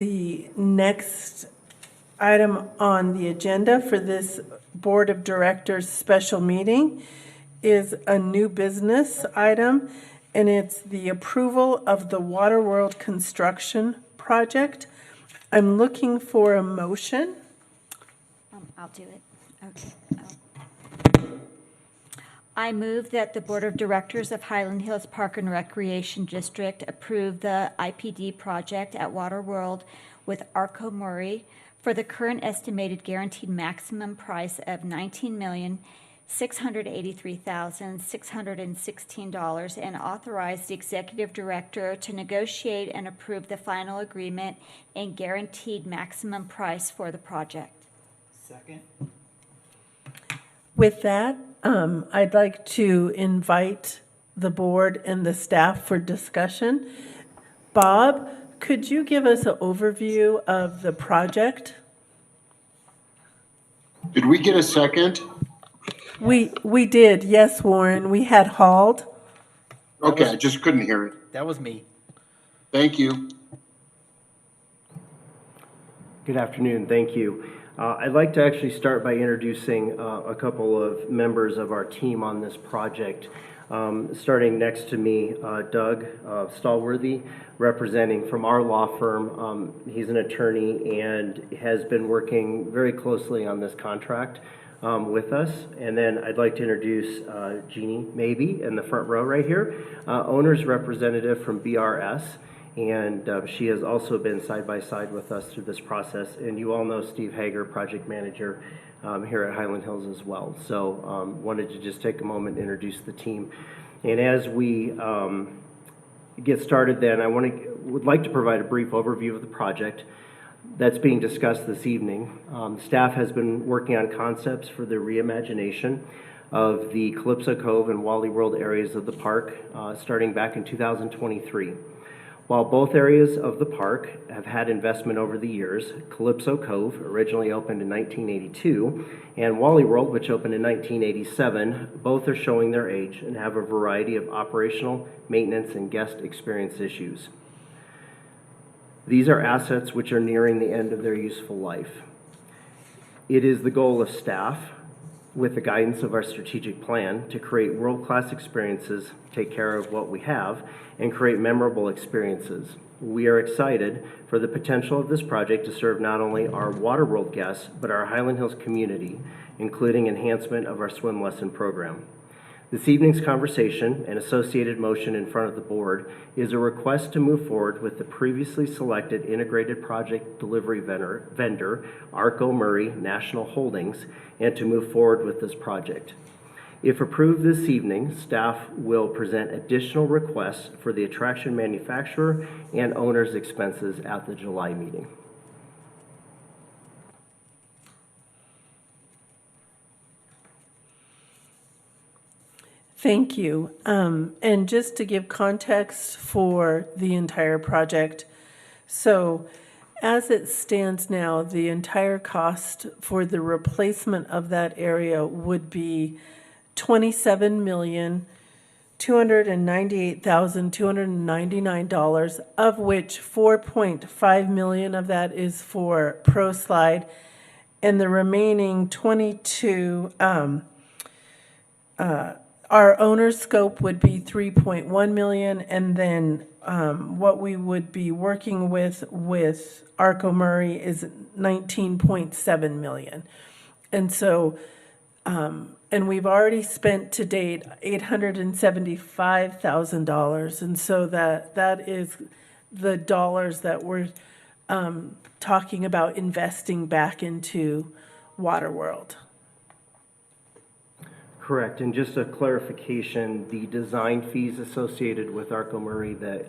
The next item on the agenda for this Board of Directors special meeting is a new business item, and it's the approval of the Waterworld construction project. I'm looking for a motion. I'll do it. Okay. I move that the Board of Directors of Highland Hills Park and Recreation District approve the IPD project at Waterworld with Arco Murray for the current estimated guaranteed maximum price of $19,683,616 and authorize the Executive Director to negotiate and approve the final agreement and guaranteed maximum price for the project. Second. With that, I'd like to invite the board and the staff for discussion. Bob, could you give us an overview of the project? Did we get a second? We did, yes, Warren. We had hauled. Okay, I just couldn't hear it. That was me. Thank you. Good afternoon, thank you. I'd like to actually start by introducing a couple of members of our team on this project. Starting next to me, Doug Stallworthy, representing from our law firm. He's an attorney and has been working very closely on this contract with us. And then I'd like to introduce Jeannie Maybe in the front row right here, owner's representative from BRS. And she has also been side by side with us through this process. And you all know Steve Hager, project manager here at Highland Hills as well. So wanted to just take a moment and introduce the team. And as we get started then, I would like to provide a brief overview of the project that's being discussed this evening. Staff has been working on concepts for the reimagination of the Calypso Cove and Wally World areas of the park starting back in 2023. While both areas of the park have had investment over the years, Calypso Cove originally opened in 1982, and Wally World, which opened in 1987, both are showing their age and have a variety of operational, maintenance, and guest experience issues. These are assets which are nearing the end of their useful life. It is the goal of staff, with the guidance of our strategic plan, to create world-class experiences, take care of what we have, and create memorable experiences. We are excited for the potential of this project to serve not only our Waterworld guests, but our Highland Hills community, including enhancement of our swim lesson program. This evening's conversation and associated motion in front of the board is a request to move forward with the previously selected integrated project delivery vendor, Arco Murray National Holdings, and to move forward with this project. If approved this evening, staff will present additional requests for the attraction manufacturer and owner's expenses at the July meeting. Thank you. And just to give context for the entire project, so as it stands now, the entire cost for the replacement of that area would be $27,298,299, of which $4.5 million of that is for ProSlide, and the remaining 22. Our owner's scope would be $3.1 million, and then what we would be working with Arco Murray is $19.7 million. And so, and we've already spent to date $875,000, and so that is the dollars that we're talking about investing back into Waterworld. Correct, and just a clarification, the design fees associated with Arco Murray, the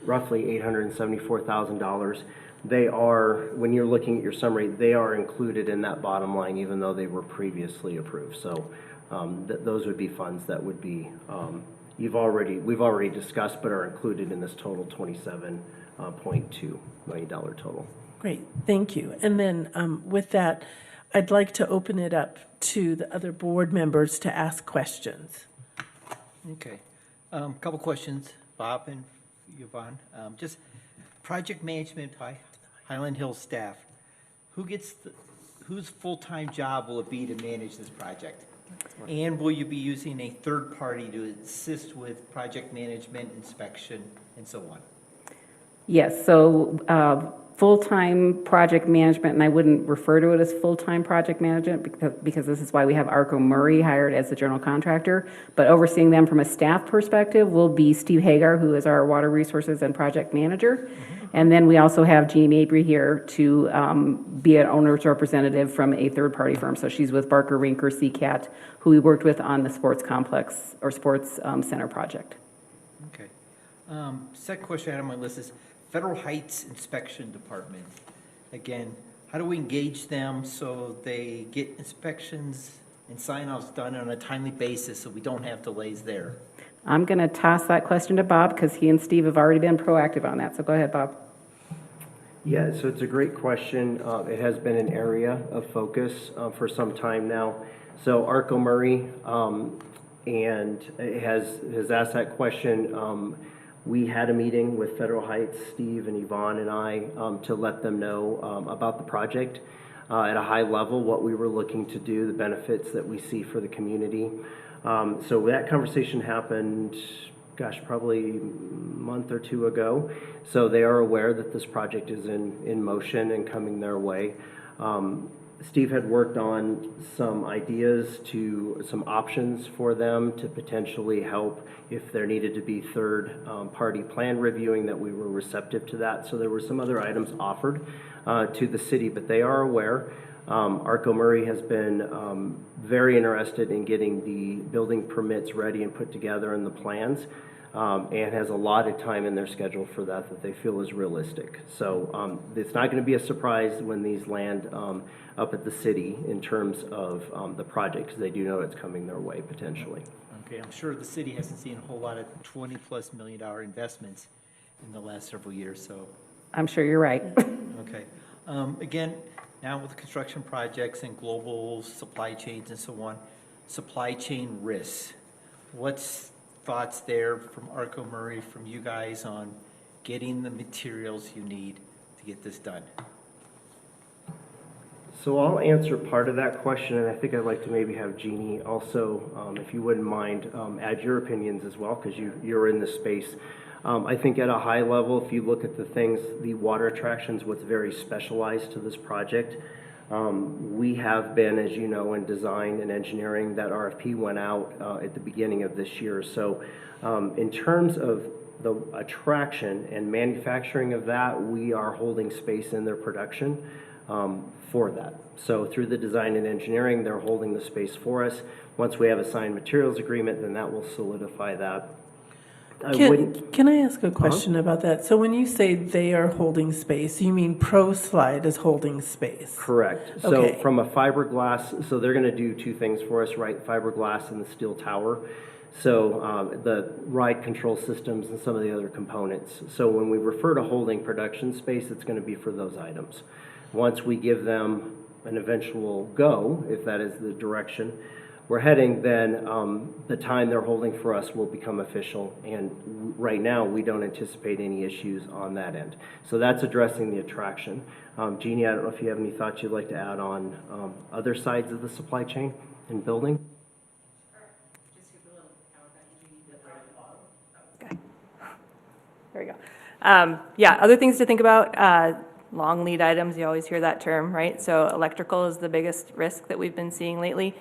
roughly $874,000, they are, when you're looking at your summary, they are included in that bottom line, even though they were previously approved. So those would be funds that would be we've already discussed, but are included in this total $27.2 million total. Great, thank you. And then with that, I'd like to open it up to the other board members to ask questions. Okay. Couple questions, Bob and Yvonne. Just project management by Highland Hills staff. Whose full-time job will it be to manage this project? And will you be using a third party to assist with project management, inspection, and so on? Yes, so full-time project management, and I wouldn't refer to it as full-time project management because this is why we have Arco Murray hired as the general contractor. But overseeing them from a staff perspective will be Steve Hagar, who is our water resources and project manager. And then we also have Jeannie Mabry here to be an owner's representative from a third-party firm. So she's with Barker Rinker CCAT, who we worked with on the sports complex or sports center project. Okay. Second question I had on my list is Federal Heights Inspection Department. Again, how do we engage them so they get inspections and sign-offs done on a timely basis so we don't have delays there? I'm going to toss that question to Bob because he and Steve have already been proactive on that. So go ahead, Bob. Yeah, so it's a great question. It has been an area of focus for some time now. So Arco Murray and has asked that question. We had a meeting with Federal Heights, Steve and Yvonne and I, to let them know about the project at a high level, what we were looking to do, the benefits that we see for the community. So that conversation happened, gosh, probably a month or two ago. So they are aware that this project is in motion and coming their way. Steve had worked on some ideas some options for them to potentially help if there needed to be third-party plan reviewing, that we were receptive to that. So there were some other items offered to the city, but they are aware. Arco Murray has been very interested in getting the building permits ready and put together and the plans, and has a lot of time in their schedule for that they feel is realistic. So it's not going to be a surprise when these land up at the city in terms of the project, because they do know it's coming their way potentially. Okay, I'm sure the city hasn't seen a whole lot of $20+ million investments in the last several years, so. I'm sure you're right. Okay. Again, now with construction projects and global supply chains and so on, supply chain risks. What's thoughts there from Arco Murray, from you guys on getting the materials you need to get this done? So I'll answer part of that question, and I think I'd like to maybe have Jeannie also, if you wouldn't mind, add your opinions as well, because you're in this space. I think at a high level, if you look at the water attractions, what's very specialized to this project, we have been, as you know, in design and engineering. That RFP went out at the beginning of this year. So in terms of the attraction and manufacturing of that, we are holding space in their production for that. So through the design and engineering, they're holding the space for us. Once we have a signed materials agreement, then that will solidify that. Can I ask a question about that? So when you say they are holding space, you mean ProSlide is holding space? Correct. Okay. So from a fiberglass, so they're going to do two things for us, right? Fiberglass and the steel tower. So the ride control systems and some of the other components. So when we refer to holding production space, it's going to be for those items. Once we give them an eventual go, if that is the direction we're heading, then the time they're holding for us will become official. And right now, we don't anticipate any issues on that end. So that's addressing the attraction. Jeannie, I don't know if you have any thoughts you'd like to add on other sides of the supply chain and building? There we go. Yeah, other things to think about, long lead items, you always hear that term, right? So electrical is the biggest risk that we've been seeing lately.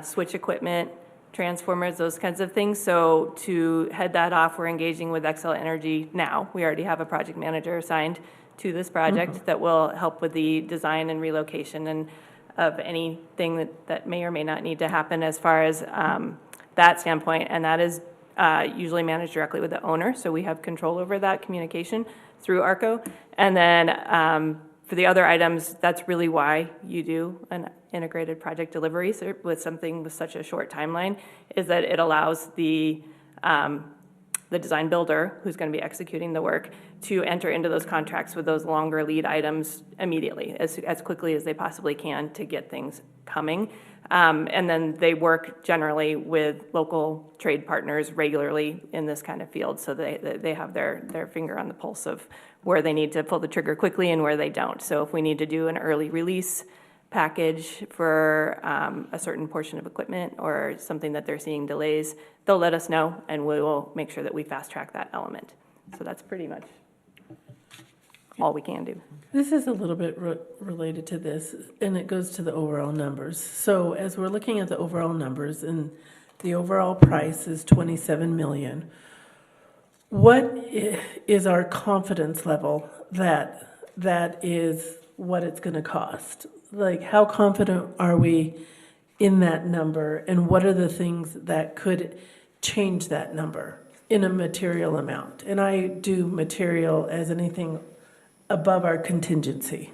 Switch equipment, transformers, those kinds of things. So to head that off, we're engaging with Xcel Energy now. We already have a project manager assigned to this project that will help with the design and relocation and of anything that may or may not need to happen as far as that standpoint. And that is usually managed directly with the owner, so we have control over that communication through ARCO. And then for the other items, that's really why you do an integrated project delivery with something with such a short timeline, is that it allows the the design builder, who's going to be executing the work, to enter into those contracts with those longer lead items immediately, as quickly as they possibly can to get things coming. And then they work generally with local trade partners regularly in this kind of field, so they have their finger on the pulse of where they need to pull the trigger quickly and where they don't. So if we need to do an early release package for a certain portion of equipment or something that they're seeing delays, they'll let us know, and we will make sure that we fast track that element. So that's pretty much all we can do. This is a little bit related to this, and it goes to the overall numbers. So as we're looking at the overall numbers, and the overall price is 27 million, what is our confidence level that that is what it's going to cost? Like, how confident are we in that number, and what are the things that could change that number in a material amount? And I do material as anything above our contingency.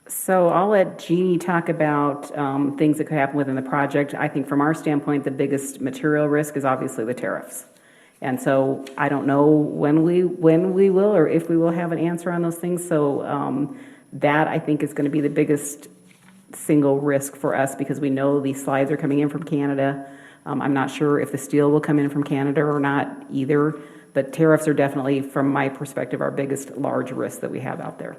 So I'll let Jeannie talk about things that could happen within the project. I think from our standpoint, the biggest material risk is obviously the tariffs. And so I don't know when we will or if we will have an answer on those things. So that I think is going to be the biggest single risk for us, because we know these slides are coming in from Canada. I'm not sure if the steel will come in from Canada or not either, but tariffs are definitely, from my perspective, our biggest large risk that we have out there.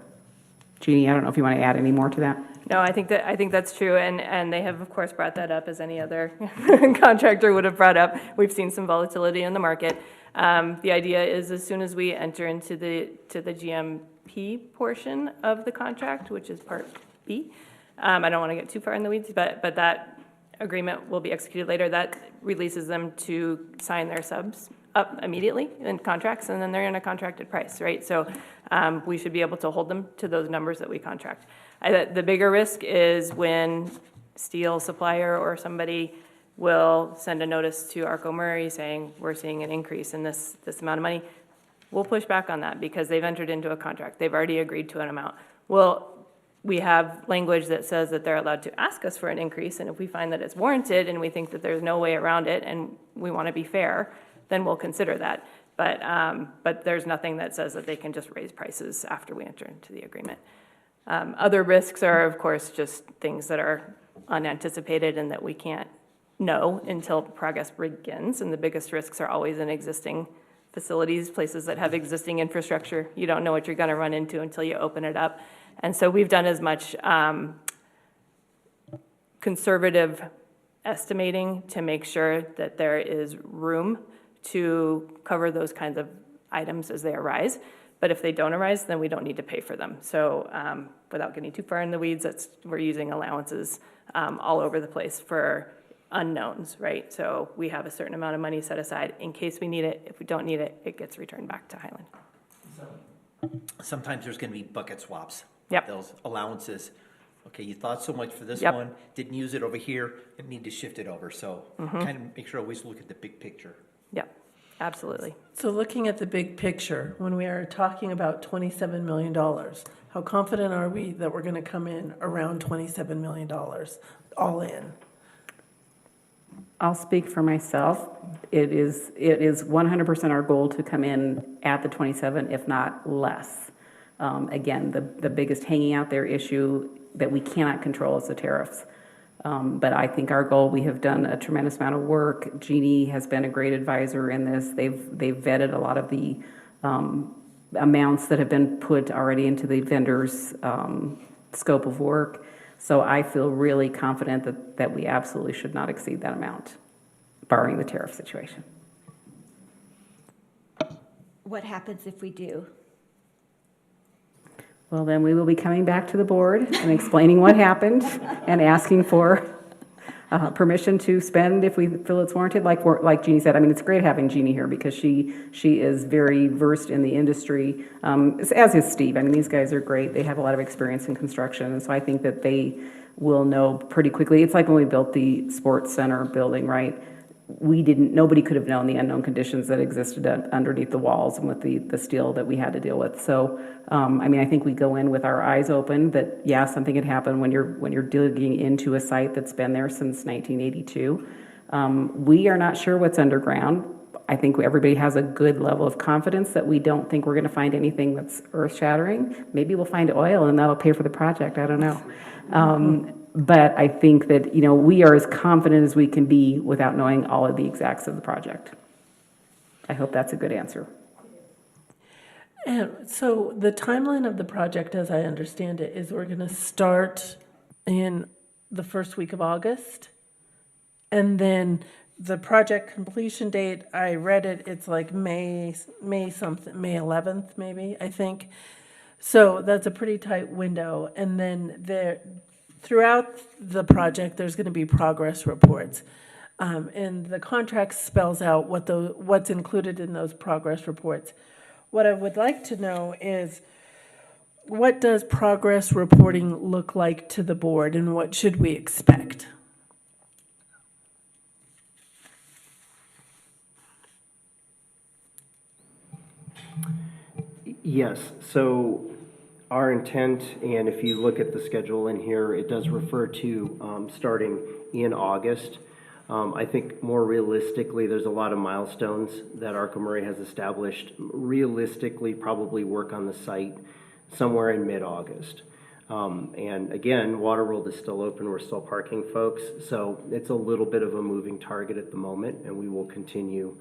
Jeannie, I don't know if you want to add any more to that. No, I think that's true, and they have, of course, brought that up, as any other contractor would have brought up. We've seen some volatility in the market. The idea is, as soon as we enter into the GMP portion of the contract, which is Part B, I don't want to get too far in the weeds, but that agreement will be executed later. That releases them to sign their subs up immediately in contracts, and then they're in a contracted price, right? So we should be able to hold them to those numbers that we contract. The bigger risk is when steel supplier or somebody will send a notice to Arco Murray saying, we're seeing an increase in this amount of money. We'll push back on that because they've entered into a contract. They've already agreed to an amount. Well, we have language that says that they're allowed to ask us for an increase, and if we find that it's warranted and we think that there's no way around it and we want to be fair, then we'll consider that. But there's nothing that says that they can just raise prices after we enter into the agreement. Other risks are, of course, just things that are unanticipated and that we can't know until progress begins. And the biggest risks are always in existing facilities, places that have existing infrastructure. You don't know what you're going to run into until you open it up. And so we've done as much conservative estimating to make sure that there is room to cover those kinds of items as they arise. But if they don't arise, then we don't need to pay for them. So without getting too far in the weeds, we're using allowances all over the place for unknowns, right? So we have a certain amount of money set aside in case we need it. If we don't need it, it gets returned back to Hyland. Sometimes there's going to be bucket swaps. Yep. Those allowances. Okay, you thought so much for this Yep. one, didn't use it over here, and need to shift it over. So kind of make sure always look at the big picture. Yep, absolutely. So looking at the big picture, when we are talking about $27 million, how confident are we that we're going to come in around $27 million, all in? I'll speak for myself. It is 100% our goal to come in at the 27, if not less. Again, the biggest hanging out there issue that we cannot control is the tariffs. But I think our goal, we have done a tremendous amount of work. Jeannie has been a great advisor in this. They've vetted a lot of the amounts that have been put already into the vendor's scope of work. So I feel really confident that we absolutely should not exceed that amount, barring the tariff situation. What happens if we do? Well, then we will be coming back to the board and explaining what happened and asking for permission to spend if we feel it's warranted. Like Jeannie said, I mean, it's great having Jeannie here because she is very versed in the industry, as is Steve. I mean, these guys are great. They have a lot of experience in construction, and so I think that they will know pretty quickly. It's like when we built the sports center building, right? Nobody could have known the unknown conditions that existed underneath the walls and with the steel that we had to deal with. So, I mean, I think we go in with our eyes open that, yeah, something had happened when you're digging into a site that's been there since 1982. We are not sure what's underground. I think everybody has a good level of confidence that we don't think we're going to find anything that's earth-shattering. Maybe we'll find oil and that'll pay for the project, I don't know. But I think that, we are as confident as we can be without knowing all of the exacts of the project. I hope that's a good answer. And so the timeline of the project, as I understand it, is we're going to start in the first week of August. And then the project completion date, I read it, it's like May 11th, maybe, I think. So that's a pretty tight window. And then throughout the project, there's going to be progress reports. And the contract spells out what's included in those progress reports. What I would like to know is, what does progress reporting look like to the board, and what should we expect? Yes, so our intent, and if you look at the schedule in here, it does refer to starting in August. I think more realistically, there's a lot of milestones that Arco Murray has established. Realistically, probably work on the site somewhere in mid-August. And again, Waterworld is still open, we're still parking folks, so it's a little bit of a moving target at the moment, and we will continue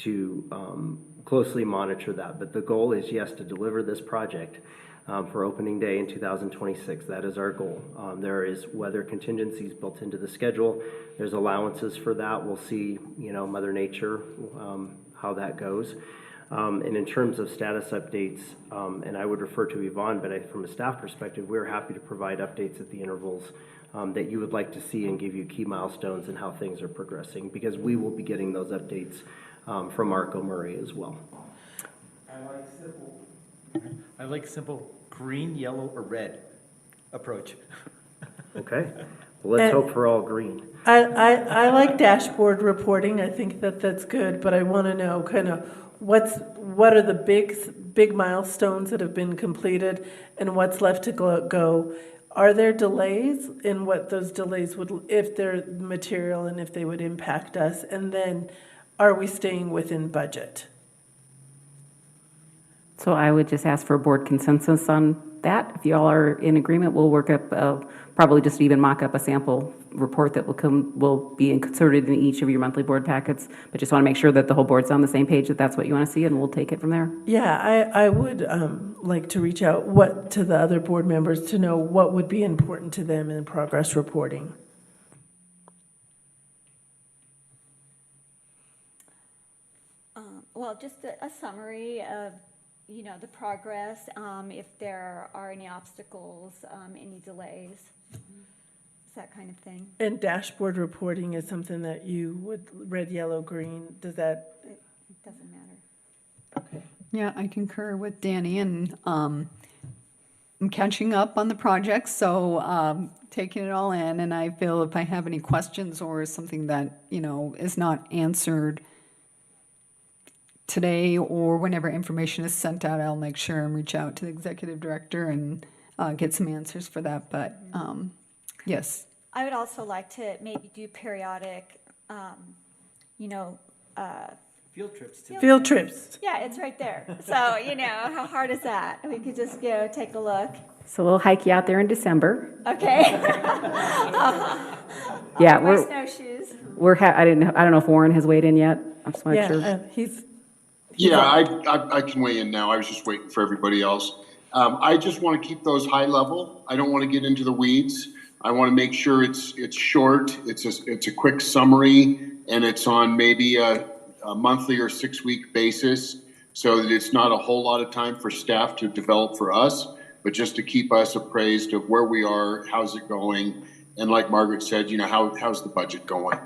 to closely monitor that. But the goal is, yes, to deliver this project for opening day in 2026. That is our goal. There is weather contingencies built into the schedule. There's allowances for that. We'll see, Mother Nature, how that goes. And in terms of status updates, and I would refer to Yvonne, but from a staff perspective, we're happy to provide updates at the intervals that you would like to see and give you key milestones and how things are progressing, because we will be getting those updates from Arco Murray as well. I like simple green, yellow, or red approach. Okay, well, let's hope for all green. I like dashboard reporting. I think that's good, but I want to know kind of what are the big milestones that have been completed and what's left to go. Are there delays, and what those delays would, if they're material and if they would impact us? And then, are we staying within budget? So I would just ask for board consensus on that. If you all are in agreement, we'll work up, probably just even mock up a sample report that will be inserted in each of your monthly board packets. But just want to make sure that the whole board's on the same page, that that's what you want to see, and we'll take it from there. Yeah, I would like to reach out to the other board members to know what would be important to them in progress reporting. Well, just a summary of, the progress, if there are any obstacles, any delays, that kind of thing. And dashboard reporting is something that you would, red, yellow, green, does that? It doesn't matter. Okay. Yeah, I concur with Danny, and I'm catching up on the project, so taking it all in, and I feel if I have any questions or something that, is not answered today or whenever information is sent out, I'll make sure and reach out to the executive director and get some answers for that. But yes. I would also like to maybe do periodic, Field trips too. Field trips. Yeah, it's right there. So, how hard is that? We could just go take a look. So we'll hike you out there in December. Okay. Yeah, My snowshoes. I don't know if Warren has weighed in yet. I just want to make sure. He's Yeah, I can weigh in now. I was just waiting for everybody else. I just want to keep those high level. I don't want to get into the weeds. I want to make sure it's short. It's a quick summary, and it's on maybe a monthly or 6-week basis, so that it's not a whole lot of time for staff to develop for us, but just to keep us appraised of where we are, how's it going, and like Margaret said, how's the budget going.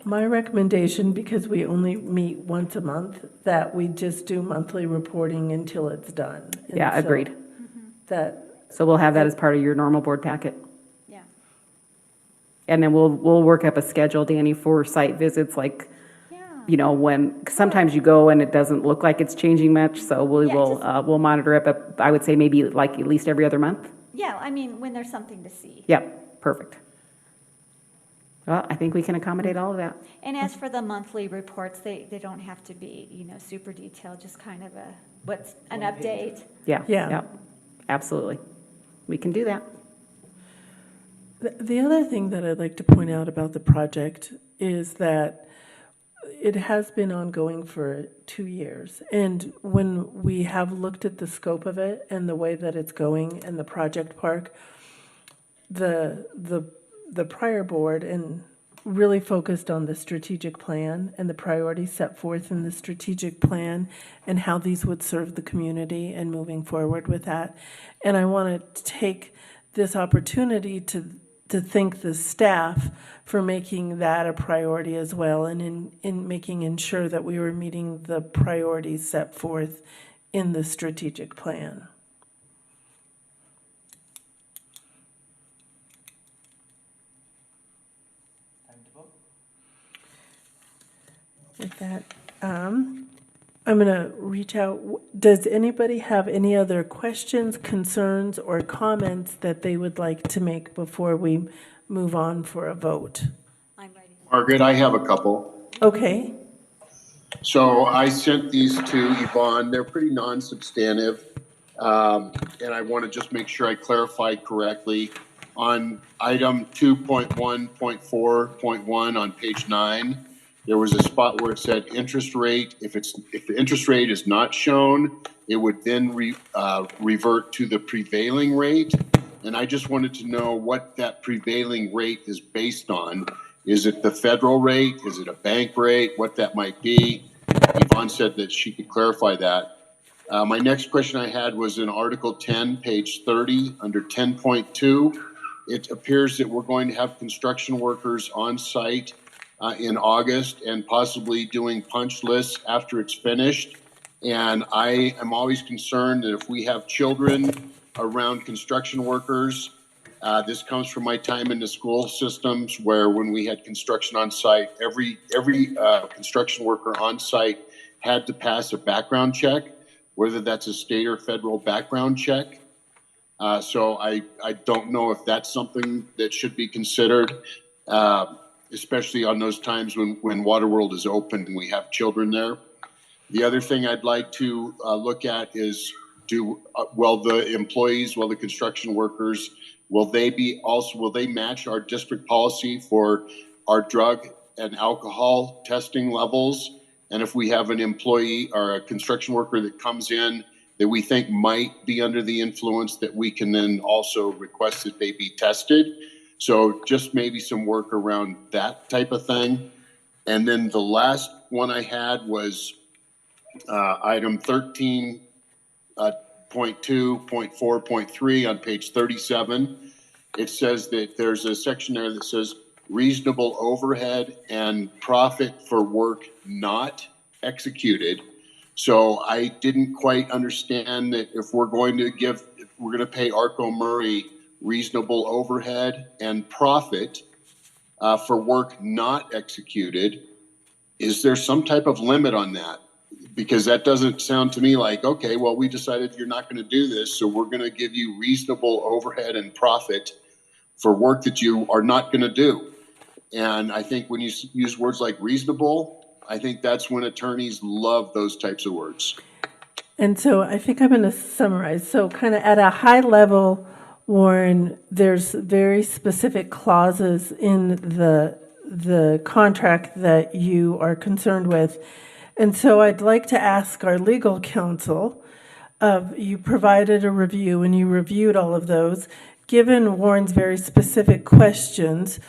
my recommendation, because we only meet once a month, that we just do monthly reporting until it's done. And Yeah, so agreed. So we'll have that as part of your normal board packet. Yeah. And then we'll work up a schedule, Danny, for site visits, like, when, 'cause sometimes you go and it doesn't look like it's changing much, so we'll monitor it, but I would say maybe like at least every other month. Yeah, when there's something to see. Yep, perfect. Well, I think we can accommodate all of that. And as for the monthly reports, they don't have to be, super detailed, just kind of an update. Yeah. Yeah. Yeah, absolutely. We can do that. The other thing that I'd like to point out about the project is that it has been ongoing for 2 years. And when we have looked at the scope of it and the way that it's going and the project park, the prior board and really focused on the strategic plan and the priorities set forth in the strategic plan and how these would serve the community and moving forward with that. And I want to take this opportunity to thank the staff for making that a priority as well, and in making ensure that we were meeting the priorities set forth in the strategic plan. With that, I'm going to reach out. Does anybody have any other questions, concerns, or comments that they would like to make before we move on for a vote? I'm ready. Margaret, I have a couple. Okay. So I sent these to Yvonne. They're pretty non-substantive. And I want to just make sure I clarify correctly. On item 2.1.4.1 on page 9, there was a spot where it said interest rate. If the interest rate is not shown, it would then revert to the prevailing rate. And I just wanted to know what that prevailing rate is based on. Is it the federal rate? Is it a bank rate? What that might be? Yvonne said that she could clarify that. My next question I had was in Article 10, page 30, under 10.2. It appears that we're going to have construction workers on site in August and possibly doing punch lists after it's finished. And I am always concerned that if we have children around construction workers, this comes from my time in the school systems where when we had construction on site, every construction worker on site had to pass a background check, whether that's a state or federal background check. So I don't know if that's something that should be considered, especially on those times when Waterworld is open and we have children there. The other thing I'd like to look at is the construction workers, will they match our district policy for our drug and alcohol testing levels? And if we have an employee or a construction worker that comes in that we think might be under the influence, that we can then also request that they be tested. So just maybe some work around that type of thing. And then the last one I had was item 13.2.4.3 on page 37. It says that there's a section there that says reasonable overhead and profit for work not executed. So I didn't quite understand that if we're going to pay Arco Murray reasonable overhead and profit for work not executed, is there some type of limit on that? Because that doesn't sound to me like, okay, well, we decided you're not going to do this, so we're going to give you reasonable overhead and profit for work that you are not going to do. And I think when you use words like reasonable, I think that's when attorneys love those types of words. And so I think I'm going to summarize. So kind of at a high level, Warren, there's very specific clauses in the contract that you are concerned with. And so I'd like to ask our legal counsel, you provided a review and you reviewed all of those. Given Warren's very specific questions,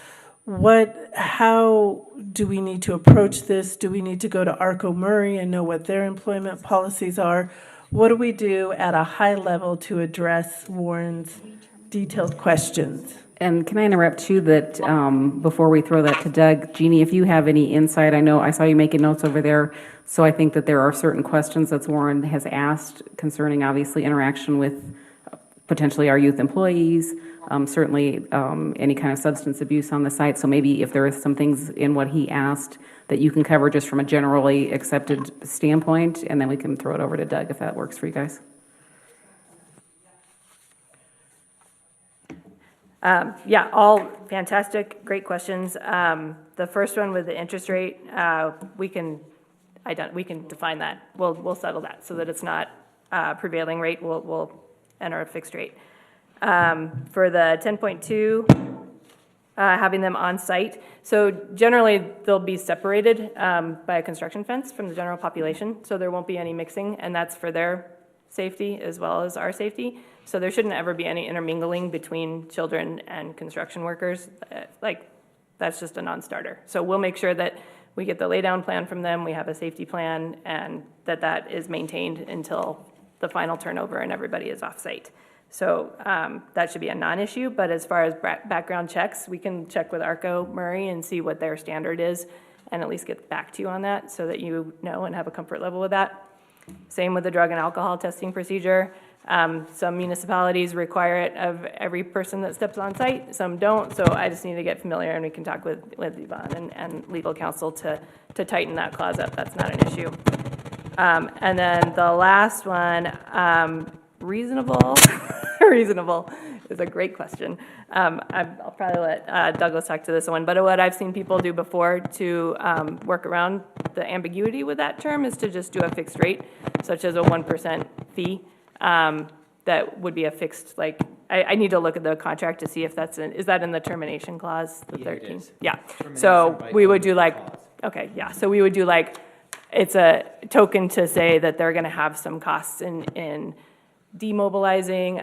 how do we need to approach this? Do we need to go to Arco Murray and know what their employment policies are? What do we do at a high level to address Warren's detailed questions? And can I interrupt too that before we throw that to Doug, Jeannie, if you have any insight, I saw you making notes over there, so I think that there are certain questions that Warren has asked concerning obviously interaction with potentially our youth employees, certainly any kind of substance abuse on the site. So maybe if there are some things in what he asked that you can cover just from a generally accepted standpoint, and then we can throw it over to Doug if that works for you guys. Yeah, all fantastic, great questions. The first one with the interest rate, we can define that. We'll settle that so that it's not prevailing rate. We'll enter a fixed rate. For the 10.2, having them on site. So generally, they'll be separated by a construction fence from the general population, so there won't be any mixing, and that's for their safety as well as our safety. So there shouldn't ever be any intermingling between children and construction workers. That's just a non-starter. So we'll make sure that we get the laydown plan from them, we have a safety plan, and that is maintained until the final turnover and everybody is off-site. So that should be a non-issue, but as far as background checks, we can check with Arco Murray and see what their standard is and at least get back to you on that so that you know and have a comfort level with that. Same with the drug and alcohol testing procedure. Some municipalities require it of every person that steps on site, some don't, so I just need to get familiar and we can talk with Yvonne and legal counsel to tighten that clause up. That's not an issue. And then the last one, reasonable. Reasonable is a great question. I'll probably let Douglas talk to this one, but what I've seen people do before to work around the ambiguity with that term is to just do a fixed rate, such as a 1% fee. That would be a fixed, I need to look at the contract to see if is that in the termination clause, the 13? It is. Yeah, Termination so by we would do clause. okay, yeah, so we would do it's a token to say that they're gonna have some costs in demobilizing.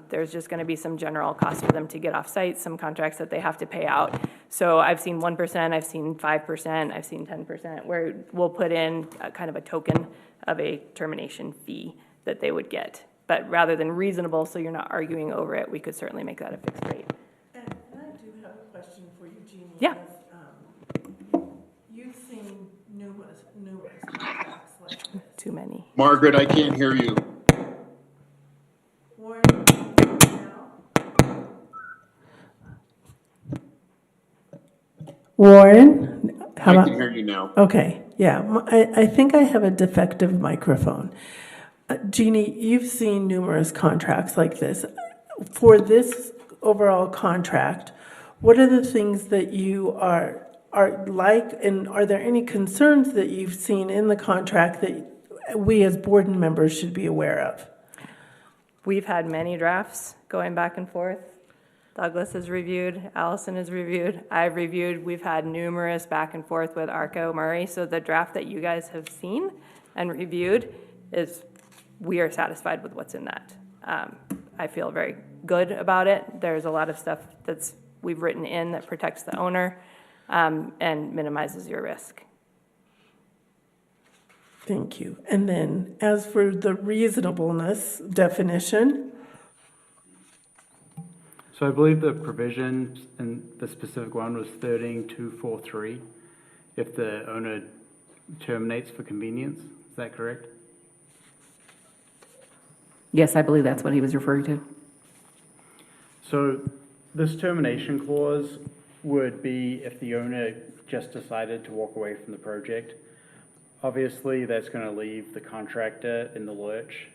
There's just going to be some general costs for them to get off site, some contracts that they have to pay out. So I've seen 1%, I've seen 5%, I've seen 10%, where we'll put in a kind of a token of a termination fee that they would get. But rather than reasonable, so you're not arguing over it, we could certainly make that a fixed rate. And I do have a question for you, Jeannie. Yeah. You've seen numerous contracts like this. Too many. Margaret, I can't hear you. Warren, now? Warren? How I about? can hear you now. Okay, yeah, I think I have a defective microphone. Jeannie, you've seen numerous contracts like this. For this overall contract, what are the things that you are like, and are there any concerns that you've seen in the contract that we as board members should be aware of? We've had many drafts going back and forth. Douglas has reviewed, Allison has reviewed, I've reviewed. We've had numerous back and forth with Arco Murray. So the draft that you guys have seen and reviewed we are satisfied with what's in that. I feel very good about it. There's a lot of stuff we've written in that protects the owner and minimizes your risk. Thank you. And then as for the reasonableness definition, So I believe the provision in the specific one was 13243, if the owner terminates for convenience. Is that correct? Yes, I believe that's what he was referring to. So this termination clause would be if the owner just decided to walk away from the project. Obviously, that's going to leave the contractor in the lurch.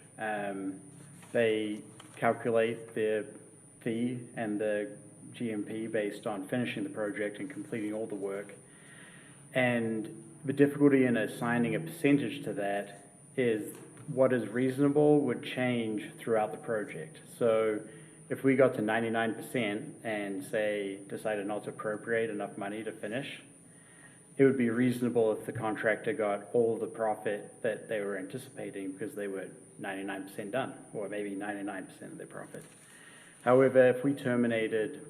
They calculate their fee and the GMP based on finishing the project and completing all the work. And the difficulty in assigning a percentage to that is what is reasonable would change throughout the project. So if we got to 99% and decided not to appropriate enough money to finish, it would be reasonable if the contractor got all the profit that they were anticipating because they were 99% done, or maybe 99% of their profit. However, if we terminated,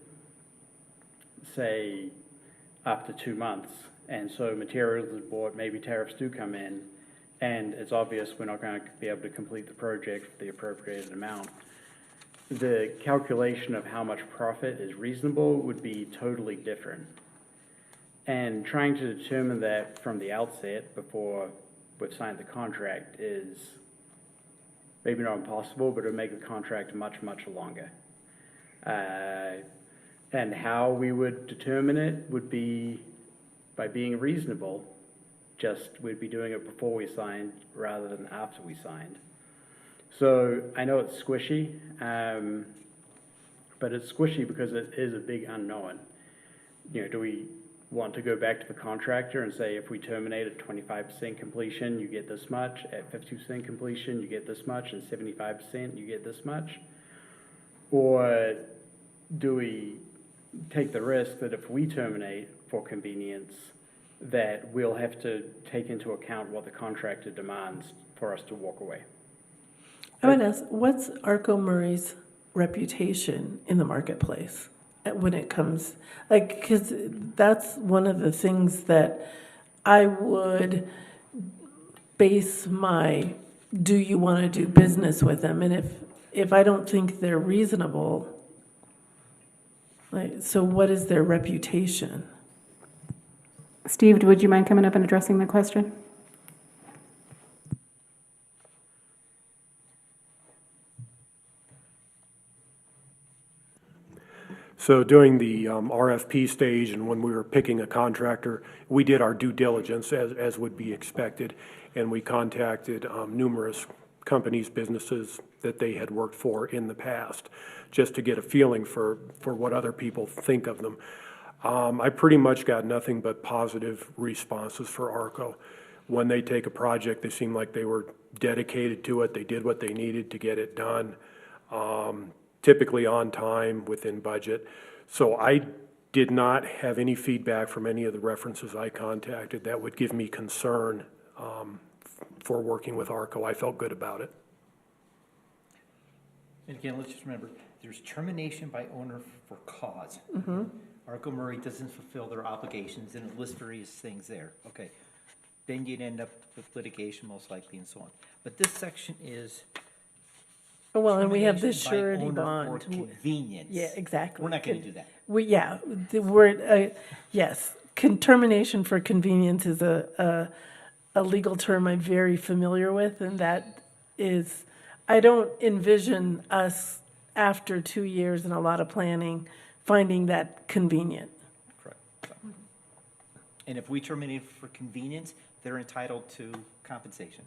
say, after 2 months, and so materials is bought, maybe tariffs do come in, and it's obvious we're not going to be able to complete the project for the appropriated amount, the calculation of how much profit is reasonable would be totally different. And trying to determine that from the outset before we've signed the contract is maybe not impossible, but it would make the contract much, much longer. And how we would determine it would be by being reasonable. Just we'd be doing it before we signed rather than after we signed. So I know it's squishy, but it's squishy because it is a big unknown. You know, do we want to go back to the contractor and say, if we terminate at 25% completion, you get this much, at 50% completion, you get this much, and 75%, you get this much? Or do we take the risk that if we terminate for convenience, that we'll have to take into account what the contractor demands for us to walk away? I would ask, what's Arco Murray's reputation in the marketplace when it comes, like, because that's one of the things that I would base my, do you want to do business with them? And if I don't think they're reasonable, like, so what is their reputation? Steve, would you mind coming up and addressing the question? So during the RFP stage and when we were picking a contractor, we did our due diligence as would be expected, and we contacted numerous companies, businesses that they had worked for in the past, just to get a feeling for what other people think of them. I pretty much got nothing but positive responses for Arco. When they take a project, they seem like they were dedicated to it. They did what they needed to get it done. Typically on time, within budget. So I did not have any feedback from any of the references I contacted that would give me concern for working with Arco. I felt good about it. And again, let's just remember, there's termination by owner for cause. Arco Murray doesn't fulfill their obligations, and it lists various things there. Okay, then you'd end up with litigation most likely and so on. But this section is Well, and we have the termination by surety owner bond. for convenience. Yeah, exactly. We're not going to do that. The word, yes, termination for convenience is a legal term I'm very familiar with, and that is, I don't envision us, after 2 years and a lot of planning, finding that convenient. Correct. So. And if we terminate for convenience, they're entitled to compensation.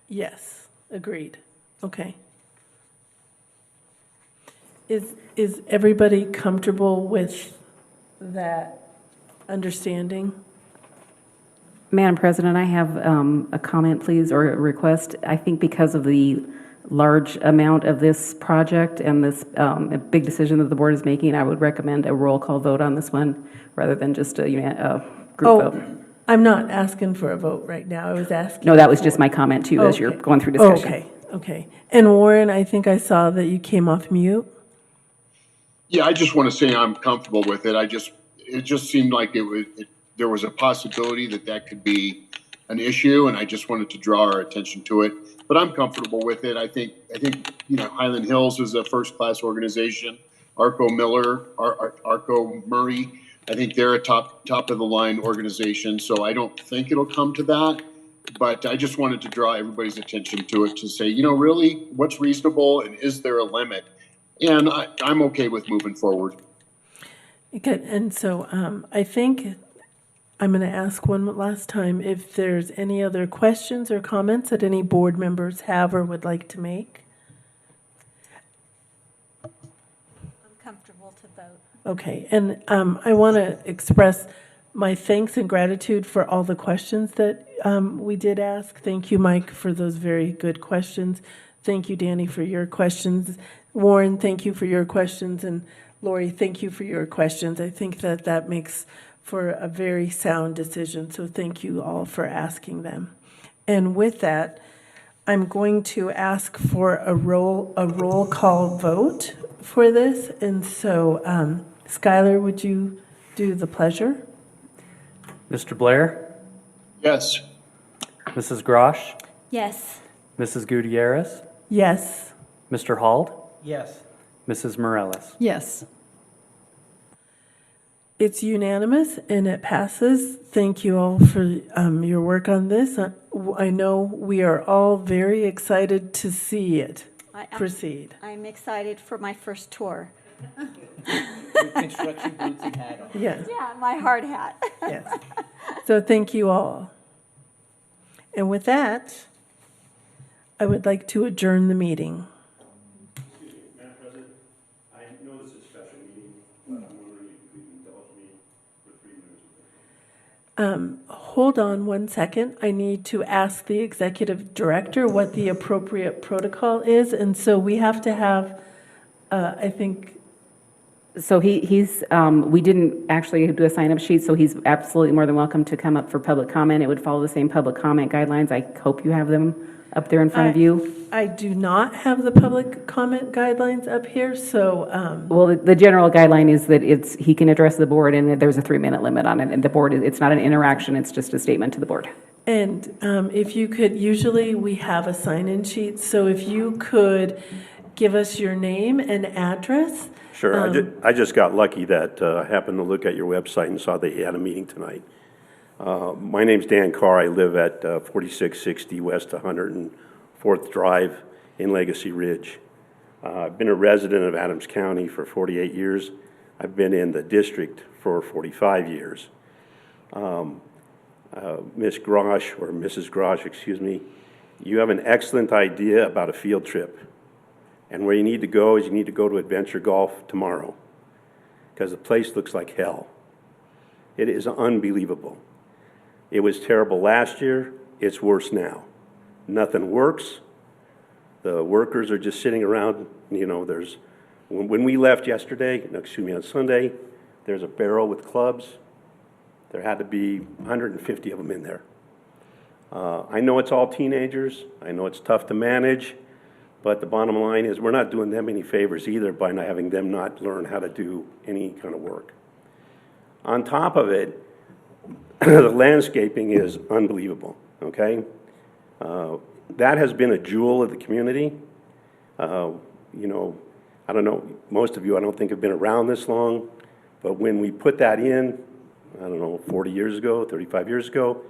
Yes, agreed. Okay. Is everybody comfortable with that understanding? Madam President, I have a comment, please, or a request. I think because of the large amount of this project and this big decision that the board is making, I would recommend a roll call vote on this one rather than just a group vote. I'm not asking for a vote right now. I was asking. No, that was just my comment too, as you're Okay. going through discussion. Okay. And Warren, I think I saw that you came off mute. Yeah, I just want to say I'm comfortable with it. It just seemed like there was a possibility that could be an issue, and I just wanted to draw our attention to it. But I'm comfortable with it. I think Highland Hills is a first-class organization. Arco Murray, I think they're a top of the line organization. So I don't think it'll come to that. But I just wanted to draw everybody's attention to it to say, really, what's reasonable and is there a limit? And I'm okay with moving forward. Good. And so I think I'm going to ask one last time if there's any other questions or comments that any board members have or would like to make. I'm comfortable to vote. Okay. And I want to express my thanks and gratitude for all the questions that we did ask. Thank you, Mike, for those very good questions. Thank you, Danny, for your questions. Warren, thank you for your questions. And Lori, thank you for your questions. I think that makes for a very sound decision. So thank you all for asking them. And with that, I'm going to ask for a roll call vote for this. And so, Skylar, would you do the pleasure? Mr. Blair, Yes. Mrs. Grosh, Yes. Mrs. Gutierrez, Yes. Mr. Hald, Yes. Mrs. Morales. Yes. It's unanimous and it passes. Thank you all for your work on this. I know we are all very excited to see it proceed. I'm excited for my first tour. With construction boots and hat on. Yes, Yeah, my hard hat. yes. So thank you all. And with that, I would like to adjourn the meeting. Madam President, I know Hold on one second. I need to ask the executive director what the appropriate protocol is, and so we have to have, I think, So we didn't actually do a sign-up sheet, so he's absolutely more than welcome to come up for public comment. It would follow the same public comment guidelines. I hope you have them up there in front of you. I do not have the public comment guidelines up here, so, Well, the general guideline is that he can address the board, and that there's a 3-minute limit on it, and the board, it's not an interaction, it's just a statement to the board. and if you could, usually we have a sign-in sheet, so if you could give us your name and address. Sure, I just got lucky that I happened to look at your website and saw that you had a meeting tonight. My name's Dan Carr. I live at 4660 West 104th Drive in Legacy Ridge. I've been a resident of Adams County for 48 years. I've been in the district for 45 years. Ms. Grosh, or Mrs. Grosh, excuse me, you have an excellent idea about a field trip. And where you need to go is you need to go to Adventure Golf tomorrow, because the place looks like hell. It is unbelievable. It was terrible last year. It's worse now. Nothing works. The workers are just sitting around. You know, when we left yesterday, on Sunday, there's a barrel with clubs. There had to be 150 of them in there. I know it's all teenagers. I know it's tough to manage. But the bottom line is we're not doing them any favors either by not having them not learn how to do any kind of work. On top of it, the landscaping is unbelievable, okay? That has been a jewel of the community. You know, I don't know, most of you I don't think have been around this long, but when we put that in, I don't know, 40 years ago, 35 years ago,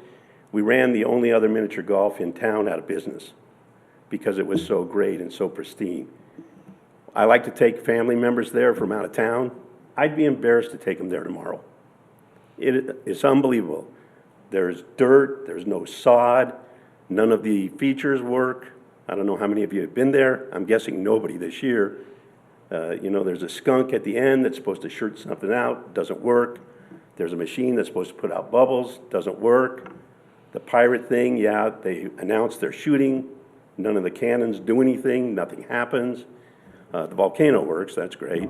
we ran the only other miniature golf in town out of business, because it was so great and so pristine. I like to take family members there from out of town. I'd be embarrassed to take them there tomorrow. It's unbelievable. There's dirt, there's no sod, none of the features work. I don't know how many of you have been there. I'm guessing nobody this year. You know, there's a skunk at the end that's supposed to shirt something out, doesn't work. There's a machine that's supposed to put out bubbles, doesn't work. The pirate thing, yeah, they announced they're shooting. None of the cannons do anything, nothing happens. The volcano works, that's great,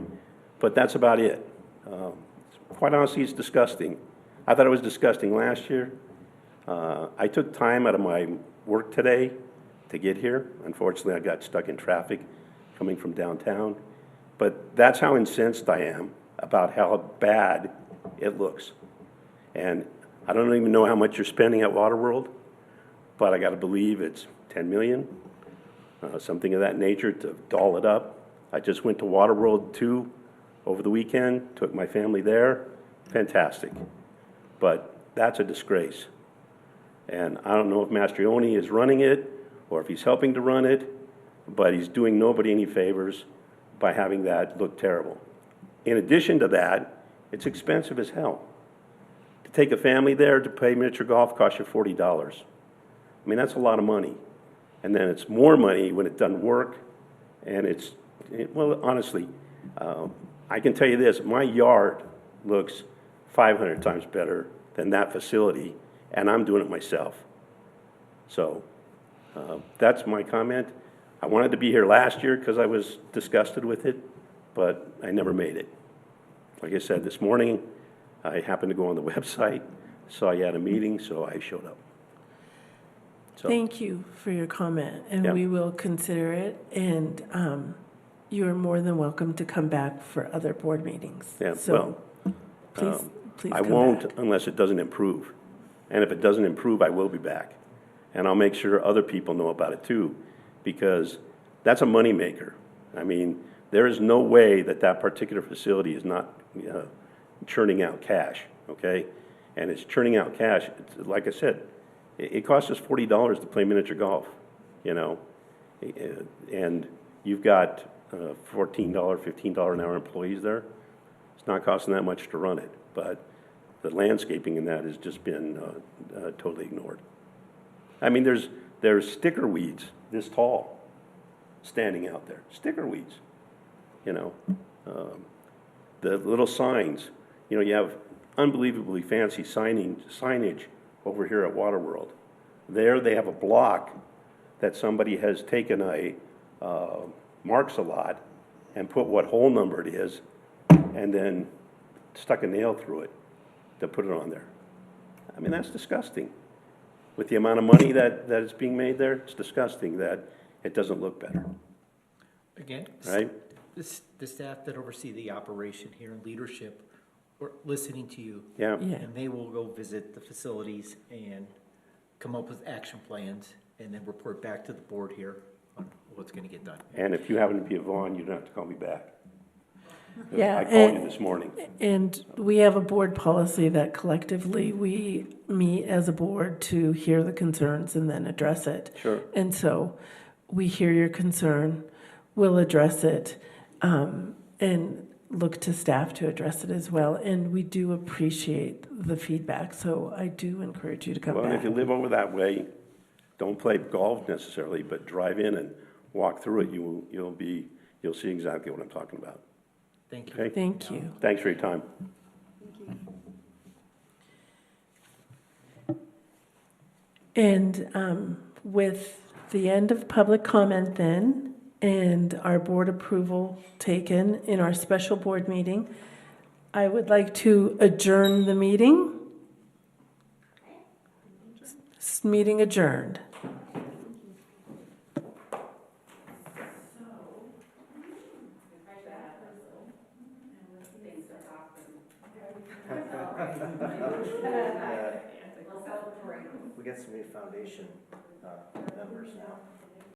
but that's about it. Quite honestly, it's disgusting. I thought it was disgusting last year. I took time out of my work today to get here. Unfortunately, I got stuck in traffic coming from downtown, but that's how incensed I am about how bad it looks. And I don't even know how much you're spending at Waterworld, but I gotta believe it's 10 million, something of that nature to doll it up. I just went to Waterworld 2 over the weekend, took my family there, fantastic. But that's a disgrace. And I don't know if Mastrioni is running it or if he's helping to run it, but he's doing nobody any favors by having that look terrible. In addition to that, it's expensive as hell. To take a family there to play miniature golf costs you $40. I mean, that's a lot of money. And then it's more money when it doesn't work. And well, honestly, I can tell you this, my yard looks 500 times better than that facility, and I'm doing it myself. So that's my comment. I wanted to be here last year because I was disgusted with it, but I never made it. Like I said, this morning, I happened to go on the website, saw you had a meeting, so I showed up. So, Thank you for your comment, and Yeah. we will consider it, and you are more than welcome to come back for other board meetings. Yeah, So, please I come won't back. unless it doesn't improve. And if it doesn't improve, I will be back. And I'll make sure other people know about it too, because that's a moneymaker. I mean, there is no way that that particular facility is not churning out cash, okay? And it's churning out cash. It's, like I said, it costs us $40 to play miniature golf, you know? And you've got $14, $15 an hour employees there. It's not costing that much to run it, but the landscaping in that has just been totally ignored. I mean, there's sticker weeds this tall standing out there, sticker weeds, you know. The little signs, you know, you have unbelievably fancy signage over here at Waterworld. There, they have a block that somebody has taken marks a lot and put what hole number it is, and then stuck a nail through it to put it on there. I mean, that's disgusting. With the amount of money that is being made there, it's disgusting that it doesn't look better, Again, right? the staff that oversee the operation here and leadership, we're listening to you. Yeah. Yeah. And they will go visit the facilities and come up with action plans and then report back to the board here on what's gonna get done. And if you happen to be a Vaughn, you don't have to call me back. Yeah, I called you this morning. And we have a board policy that collectively we meet as a board to hear the concerns and then address it. Sure. And so we hear your concern, we'll address it, and look to staff to address it as well. And we do appreciate the feedback, so I do encourage you to come Well, back. if you live over that way, don't play golf necessarily, but drive in and walk through it. You'll see exactly what I'm talking about. Thank you. Okay? Thank you. Thanks for your time. And with the end of public comment then, and our board approval taken in our special board meeting, I would like to adjourn the meeting. Meeting adjourned. We got some new foundation members now.